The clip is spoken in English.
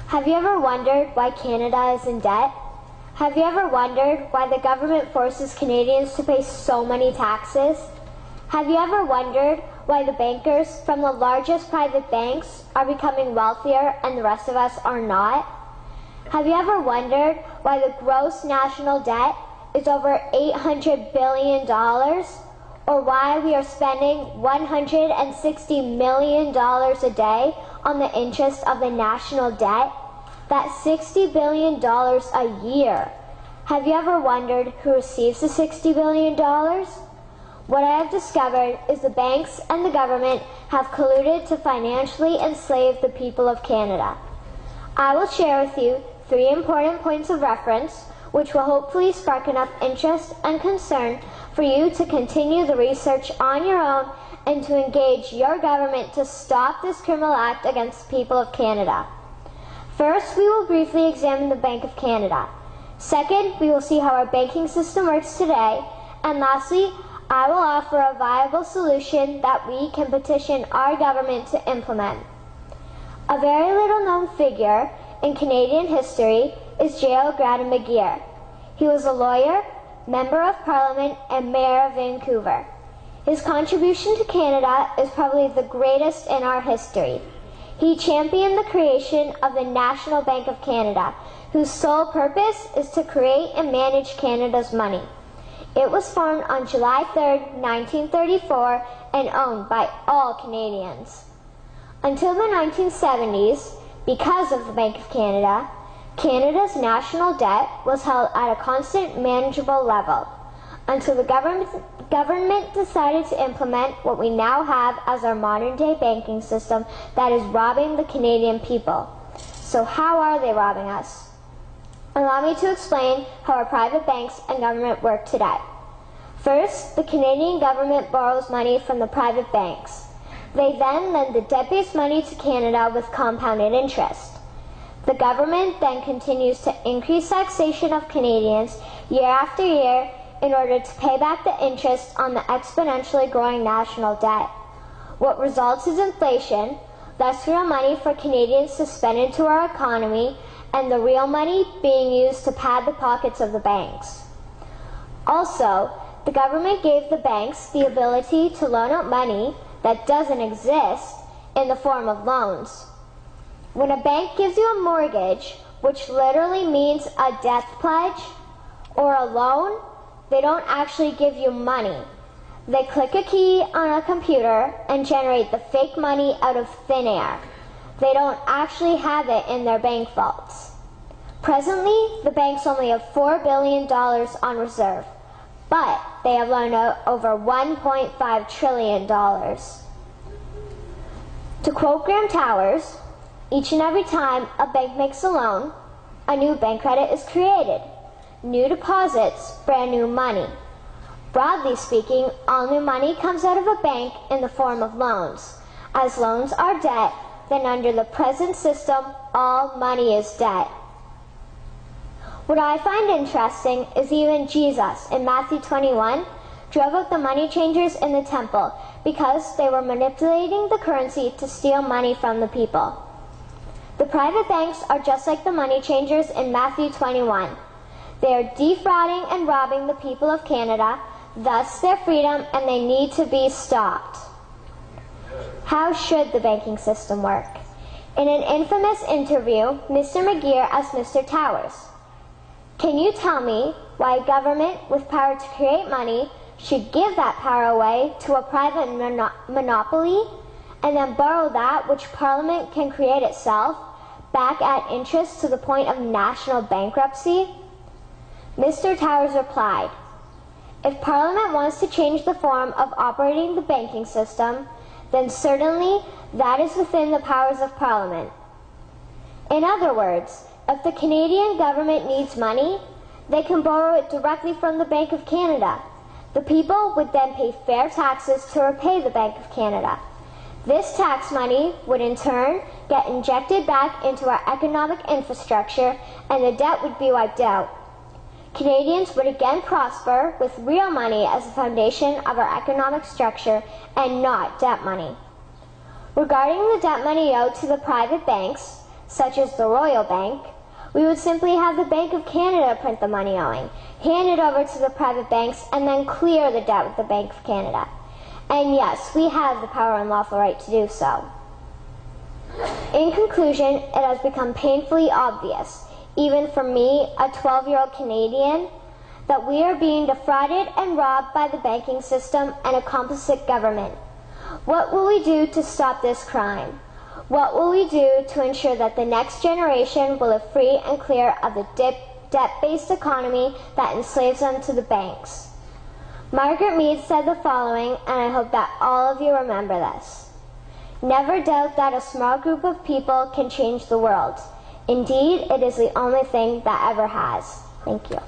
Have you ever wondered why Canada is in debt? Have you ever wondered why the government forces Canadians to pay so many taxes? Have you ever wondered why the bankers from the largest private banks are becoming wealthier and the rest of us are not? Have you ever wondered why the gross national debt is over $800 billion? Or why we are spending $160 million a day on the interest of the national debt? That's $60 billion a year. Have you ever wondered who receives the $60 billion? What I have discovered is the banks and the government have colluded to financially enslave the people of Canada. I will share with you 3 important points of reference which will hopefully spark enough interest and concern for you to continue the research on your own and to engage your government to stop this criminal act against the people of Canada. First, we will briefly examine the Bank of Canada. Second, we will see how our banking system works today. And lastly, I will offer a viable solution that we can petition our government to implement. A very little known figure in Canadian history is J.L. Grattan McGeer. He was a lawyer, Member of Parliament, and Mayor of Vancouver. His contribution to Canada is probably the greatest in our history. He championed the creation of the National Bank of Canada, whose sole purpose is to create and manage Canada's money. It was formed on July 3, 1934, and owned by all Canadians. Until the 1970s, because of the Bank of Canada, Canada's national debt was held at a constant, manageable level, until the government decided to implement what we now have as our modern-day banking system that is robbing the Canadian people. So how are they robbing us? Allow me to explain how our private banks and government work today. First, the Canadian government borrows money from the private banks. They then lend the debt-based money to Canada with compounded interest. The government then continues to increase taxation of Canadians year after year in order to pay back the interest on the exponentially growing national debt. What results is inflation, less real money for Canadians to spend into our economy, and the real money being used to pad the pockets of the banks. Also, the government gave the banks the ability to loan out money that doesn't exist in the form of loans. When a bank gives you a mortgage, which literally means a death pledge, or a loan, they don't actually give you money. They click a key on a computer and generate the fake money out of thin air. They don't actually have it in their bank vaults. Presently, the banks only have $4 billion on reserve, but they have loaned out over $1.5 trillion. To quote Graham Towers, each and every time a bank makes a loan, a new bank credit is created. New deposits, brand new money. Broadly speaking, all new money comes out of a bank in the form of loans. As loans are debt, then under the present system, all money is debt. What I find interesting is even Jesus, in Matthew 21, drove out the money changers in the temple because they were manipulating the currency to steal money from the people. The private banks are just like the money changers in Matthew 21. They are defrauding and robbing the people of Canada, thus their freedom, and they need to be stopped. How should the banking system work? In an infamous interview, Mr. McGeer asked Mr. Towers, "Can you tell me why a government with power to create money should give that power away to a private monopoly and then borrow that which Parliament can create itself back at interest to the point of national bankruptcy?" Mr. Towers replied, "If Parliament wants to change the form of operating the banking system, then certainly that is within the powers of Parliament. In other words, if the Canadian government needs money, they can borrow it directly from the Bank of Canada. The people would then pay fair taxes to repay the Bank of Canada. This tax money would in turn get injected back into our economic infrastructure and the debt would be wiped out. Canadians would again prosper with real money as the foundation of our economic structure and not debt money. Regarding the debt money owed to the private banks, such as the Royal Bank, we would simply have the Bank of Canada print the money owing, hand it over to the private banks, and then clear the debt with the Bank of Canada. And yes, we have the power and lawful right to do so. In conclusion, it has become painfully obvious, even for me, a 12-year-old Canadian, that we are being defrauded and robbed by the banking system and a complicit government. What will we do to stop this crime? What will we do to ensure that the next generation will live free and clear of the debt-based economy that enslaves them to the banks? Margaret Mead said the following, and I hope that all of you remember this. Never doubt that a small group of people can change the world. Indeed, it is the only thing that ever has. Thank you.